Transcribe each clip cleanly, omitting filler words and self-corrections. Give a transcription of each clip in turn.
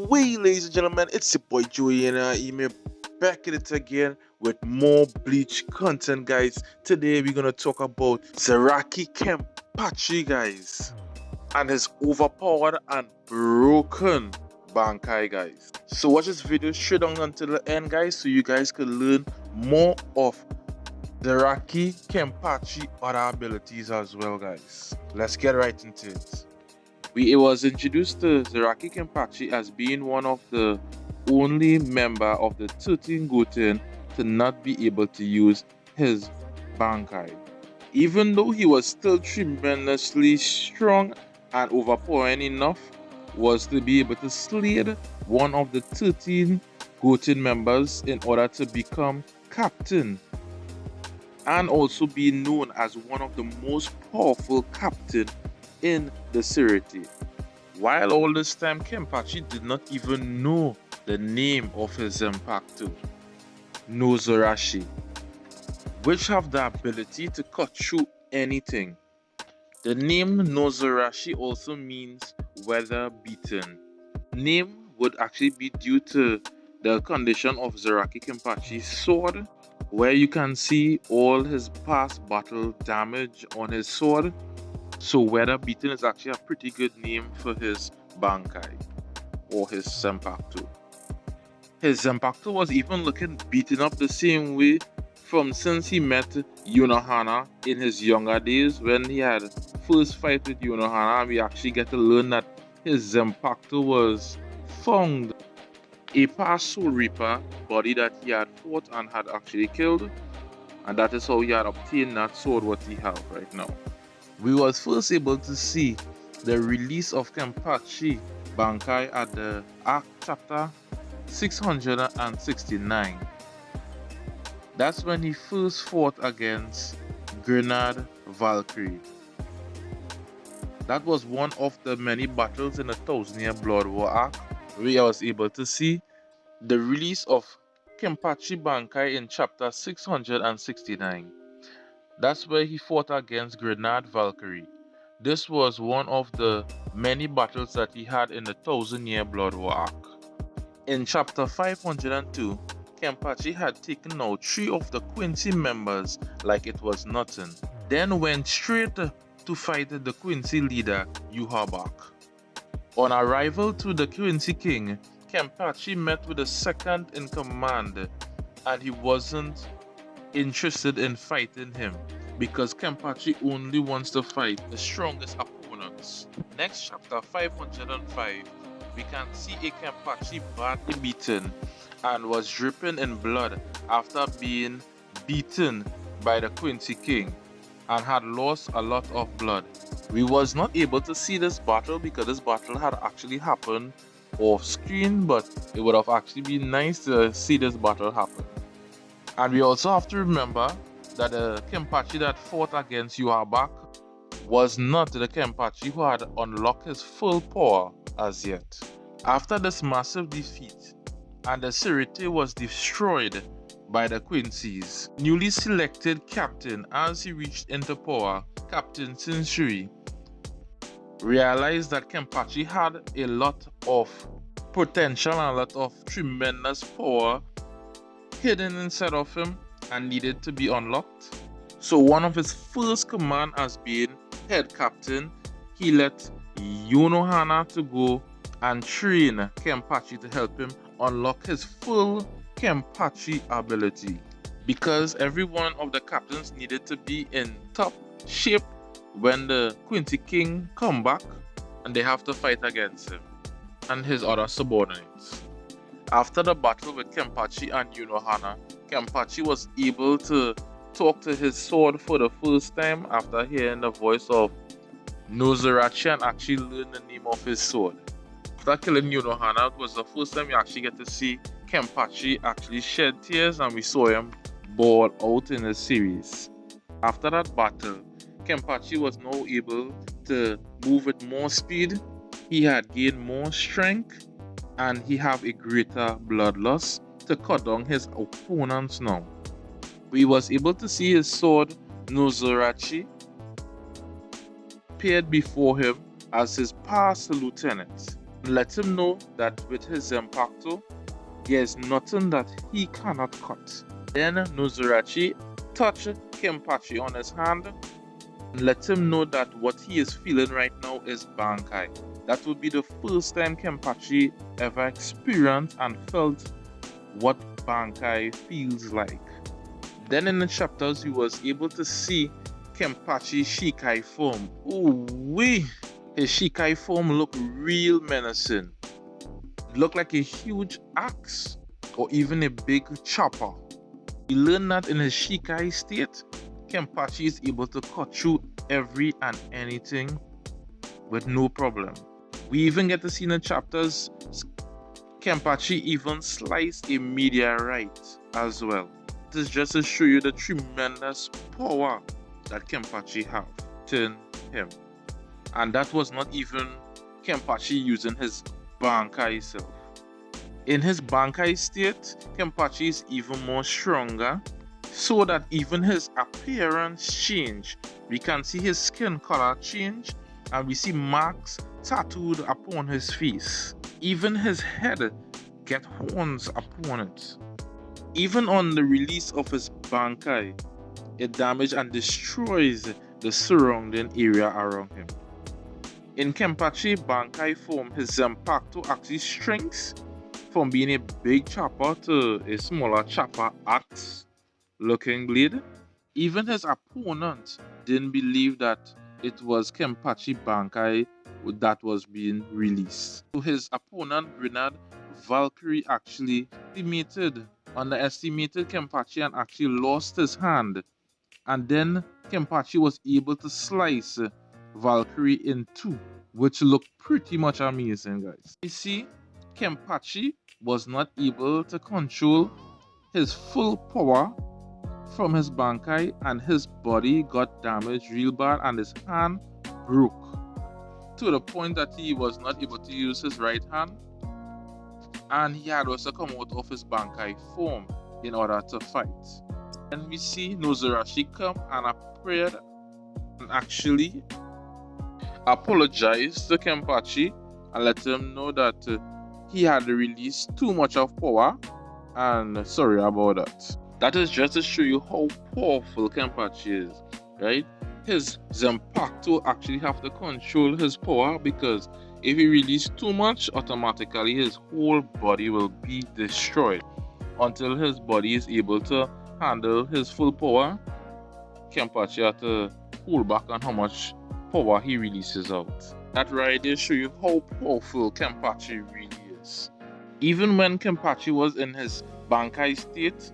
Away, ladies and gentlemen, it's your boy Joey and email back at it again with more Bleach content, guys. Today we're gonna talk about Zaraki Kenpachi, guys, and his overpowered and broken Bankai, guys. So watch this video straight on until the end, guys, so you guys can learn more of Zaraki Kenpachi other abilities as well, guys. Let's get right into it. It was introduced to Zaraki Kenpachi as being one of the only member of the 13 Gotei to not be able to use his Bankai. Even though he was still tremendously strong and overpowering enough, was to be able to slay one of the 13 Gotei members in order to become captain, and also be known as one of the most powerful captain in the society. While all this time, Kenpachi did not even know the name of his Zanpakuto, Nozarashi, which have the ability to cut through anything. The name Nozarashi also means weather beaten. Name would actually be due to the condition of Zaraki Kenpachi's sword, where you can see all his past battle damage on his sword. So weather beaten is actually a pretty good name for his Bankai or his Zanpakuto. His Zanpakuto was even looking beaten up the same way from since he met Unohana in his younger days, when he had first fight with Unohana. We actually get to learn that his Zanpakuto was found a past Soul Reaper body that he had fought and had actually killed, and that is how he had obtained that sword what he have right now. We was first able to see the release of Kenpachi Bankai at the Arc chapter 669. That's when he first fought against Gerard Valkyrie. That was one of the many battles in the 1000-year Blood War arc where I was able to see the release of Kenpachi Bankai in chapter 669. That's where he fought against Gerard Valkyrie. This was one of the many battles that he had in the 1000-year Blood War arc. In chapter 502, Kenpachi had taken out 3 of the Quincy members like it was nothing, then went straight to fight the Quincy leader, Yuhabak. On arrival to the Quincy King, Kenpachi met with the second in command, and he wasn't interested in fighting him because Kenpachi only wants to fight the strongest opponents. Next, chapter 505, we can see a Kenpachi badly beaten and was dripping in blood after being beaten by the Quincy King and had lost a lot of blood. We was not able to see this battle because this battle had actually happened off screen, but it would have actually been nice to see this battle happen. And we also have to remember that the Kenpachi that fought against Yuhabak was not the Kenpachi who had unlocked his full power as yet. After this massive defeat, and the society was destroyed by the Quincy's newly selected captain, as he reached into power, Captain Shinshui realized that Kenpachi had a lot of potential and a lot of tremendous power hidden inside of him and needed to be unlocked. So one of his first command as being head captain, he let Unohana to go and train Kenpachi to help him unlock his full Kenpachi ability, because every one of the captains needed to be in top shape when the Quincy King come back and they have to fight against him and his other subordinates. After the battle with Kenpachi and Unohana, Kenpachi was able to talk to his sword for the first time after hearing the voice of Nozarashi and actually learn the name of his sword. After killing Unohana, it was the first time we actually get to see Kenpachi actually shed tears, and we saw him bawl out in the series. After that battle, Kenpachi was now able to move with more speed, he had gained more strength, and he have a greater bloodlust to cut down his opponents now. We was able to see his sword Nozarashi appeared before him as his past lieutenant. Let him know that with his Zanpakuto, there's nothing that he cannot cut. Then Nozarashi touched Kenpachi on his hand and let him know that what he is feeling right now is Bankai. That would be the first time Kenpachi ever experienced and felt what Bankai feels like. Then in the chapters, he was able to see Kenpachi's Shikai form. Ooh wee! His Shikai form looked real menacing. It looked like a huge axe or even a big chopper. We learned that in his Shikai state, Kenpachi is able to cut through every and anything with no problem. We even get to see in the chapters, Kenpachi even sliced a meteorite as well. This is just to show you the tremendous power that Kenpachi have in him. And that was not even Kenpachi using his Bankai self. In his Bankai state, Kenpachi is even more stronger, so that even his appearance change. We can see his skin color change, and we see marks tattooed upon his face. Even his head get horns upon it. Even on the release of his Bankai, it damages and destroys the surrounding area around him. In Kenpachi Bankai form, his Zanpakuto actually shrinks from being a big chopper to a smaller chopper axe looking blade. Even his opponent didn't believe that it was Kenpachi Bankai that was being released. So his opponent, Gerard Valkyrie, actually underestimated Kenpachi and actually lost his hand. And then Kenpachi was able to slice Valkyrie in two, which looked pretty much amazing, guys. You see, Kenpachi was not able to control his full power from his Bankai, and his body got damaged real bad and his hand broke to the point that he was not able to use his right hand, and he had also come out of his Bankai form in order to fight. And we see Nozarashi come and appeared and actually apologized to Kenpachi and let him know that he had released too much of power and sorry about that. That is just to show you how powerful Kenpachi is, right? His Zanpakuto actually have to control his power, because if he releases too much, automatically his whole body will be destroyed. Until his body is able to handle his full power, Kenpachi has to hold back on how much power he releases out. That right there show you how powerful Kenpachi really is. Even when Kenpachi was in his Bankai state,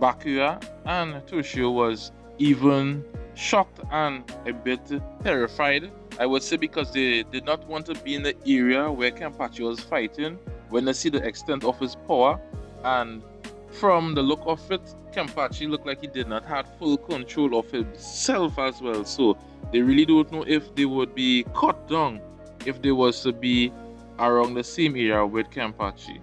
Bakuya and Toshio was even shocked and a bit terrified, I would say, because they did not want to be in the area where Kenpachi was fighting when they see the extent of his power. And from the look of it, Kenpachi looked like he did not have full control of himself as well. So they really don't know if they would be cut down if they was to be around the same area with Kenpachi,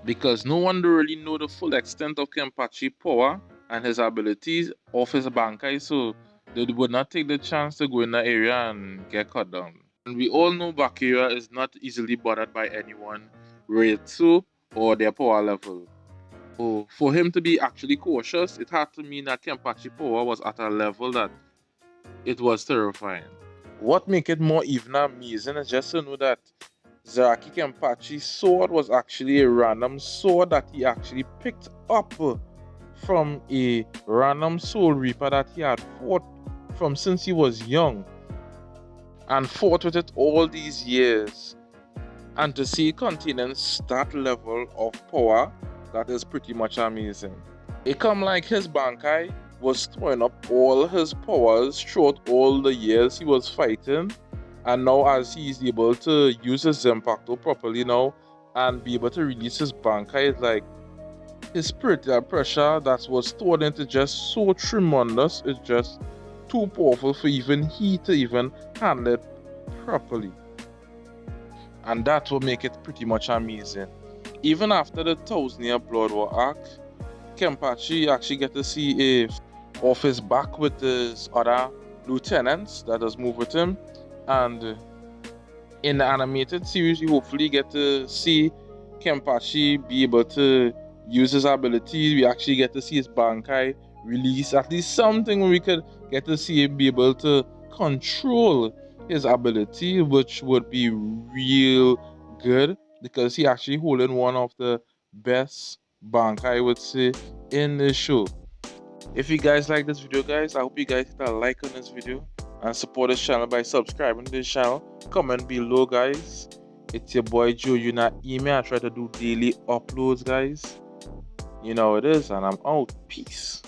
because no one really know the full extent of Kenpachi's power and his abilities of his Bankai, so they would not take the chance to go in the area and get cut down. And we all know Bakuya is not easily bothered by anyone, rate 2 or their power level. So for him to be actually cautious, it had to mean that Kenpachi's power was at a level that it was terrifying. What make it more even amazing is just to know that Zaraki Kenpachi's sword was actually a random sword that he actually picked up from a random soul reaper that he had fought from since he was young, and fought with it all these years. And to see it containing that level of power, that is pretty much amazing. It come like his Bankai was throwing up all his powers throughout all the years he was fighting. And now as he is able to use his Zanpakuto properly now and be able to release his Bankai, it's like his spiritual pressure that was stored into just so tremendous, it's just too powerful for even he to even handle it properly. And that will make it pretty much amazing. Even after the 1000-year Blood War arc, Kenpachi actually get to see off his back with his other lieutenants that does move with him. And in the animated series, you hopefully get to see Kenpachi be able to use his abilities. We actually get to see his Bankai release, at least something where we could get to see him be able to control his ability, which would be real good because he actually holding one of the best Bankai, I would say, in the show. If you guys like this video, guys, I hope you guys hit a like on this video and support this channel by subscribing to this channel. Comment below, guys. It's your boy Joe. You not email. I try to do daily uploads, guys. You know how it is, and I'm out. Peace.